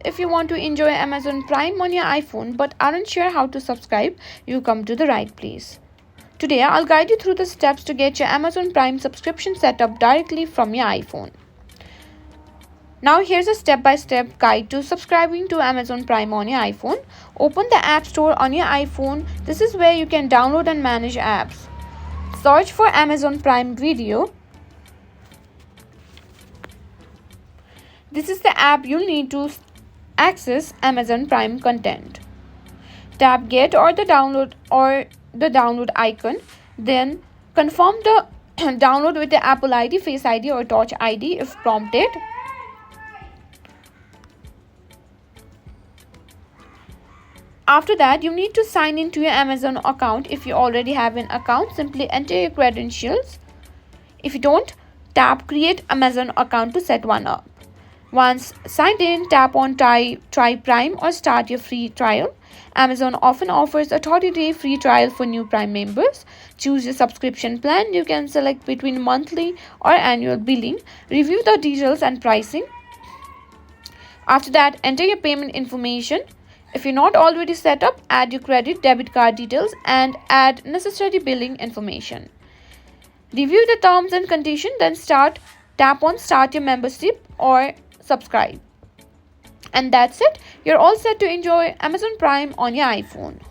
if you want to enjoy Amazon Prime on your iPhone but aren't sure how to subscribe, you come to the right place. Today, I'll guide you through the steps to get your Amazon Prime subscription set up directly from your iPhone. Now, here's a step-by-step guide to subscribing to Amazon Prime on your iPhone. Open the App Store on your iPhone. This is where you can download and manage apps. Search for Amazon Prime Video. This is the app you'll need to access Amazon Prime content. Tap Get or the download icon. Then confirm the download with the Apple ID, Face ID or Touch ID if prompted. After that, you need to sign into your Amazon account. If you already have an account, simply enter your credentials. If you don't, tap Create Amazon account to set one up. Once signed in, tap on Try Prime or start your free trial. Amazon often offers a 30-day free trial for new Prime members. Choose your subscription plan. You can select between monthly or annual billing. Review the details and pricing. After that, enter your payment information. If you're not already set up, add your credit, debit card details and add necessary billing information. Review the terms and conditions, then tap on Start Your Membership or Subscribe. And that's it. You're all set to enjoy Amazon Prime on your iPhone.